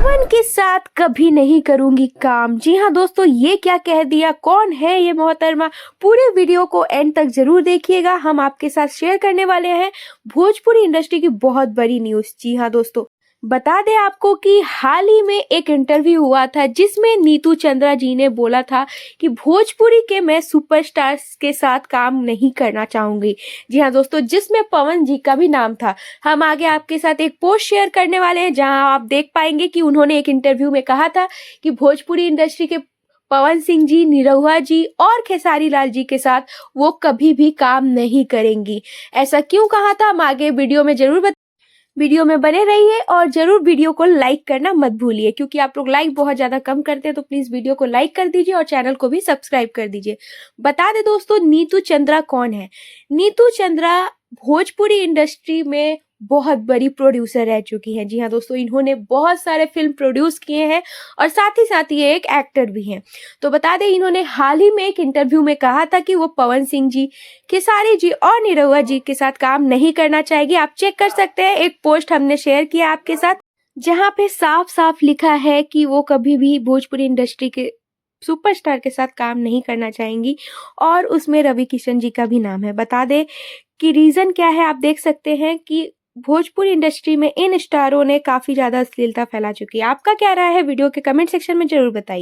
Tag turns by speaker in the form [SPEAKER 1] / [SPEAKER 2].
[SPEAKER 1] पवन के साथ कभी नहीं करूंगी काम। जी हाँ दोस्तों, ये क्या कह दिया, कौन है ये मोहतरमा? पूरे वीडियो को एंड तक जरूर देखिएगा। हम आपके साथ शेयर करने वाले हैं भोजपुरी इंडस्ट्री की बहुत बड़ी न्यूज। जी हाँ दोस्तों, बता दें आपको कि हाल ही में एक इंटरव्यू हुआ था जिसमें नीतू चंद्रा जी ने बोला था कि भोजपुरी के मैं सुपरस्टार्स के साथ काम नहीं करना चाहूंगी। जी हाँ दोस्तों, जिसमें पवन जी का भी नाम था। हम आगे आपके साथ एक पोस्ट शेयर करने वाले हैं जहां आप देख पाएंगे कि उन्होंने एक इंटरव्यू में कहा था कि भोजपुरी इंडस्ट्री के पवन सिंह जी, निरहुआ जी और खेसारी लाल जी के साथ वो कभी भी काम नहीं करेंगी। ऐसा क्यों कहा था, हम आगे वीडियो में जरूर वीडियो में बने रहिए और जरूर वीडियो को लाइक करना मत भूलिए, क्योंकि आप लोग लाइक बहुत ज्यादा कम करते हैं। तो प्लीज वीडियो को लाइक कर दीजिए और चैनल को भी सब्सक्राइब कर दीजिए। बता दे दोस्तों, नीतू चंद्रा कौन है? नीतू चंद्रा भोजपुरी इंडस्ट्री में बहुत बड़ी प्रोड्यूसर रह चुकी हैं। जी हाँ दोस्तों, इन्होंने बहुत सारे फिल्म प्रोड्यूस किए हैं और साथ ही ये एक एक्टर भी हैं। तो बता दें, इन्होंने हाल ही में एक इंटरव्यू में कहा था कि वो पवन सिंह जी, खेसारी जी और निरहुआ जी के साथ काम नहीं करना चाहेगी। आप चेक कर सकते हैं, एक पोस्ट हमने शेयर किया आपके साथ जहां पे साफ साफ लिखा है कि वो कभी भी भोजपुरी इंडस्ट्री के सुपरस्टार के साथ काम नहीं करना चाहेंगी और उसमें रवि किशन जी का भी नाम है। बता दें कि रीजन क्या है, आप देख सकते हैं कि भोजपुरी इंडस्ट्री में इन स्टारों ने काफी ज्यादा अश्लीलता फैला चुकी है। आपका क्या राय है, वीडियो के कमेंट सेक्शन में जरूर बताइए।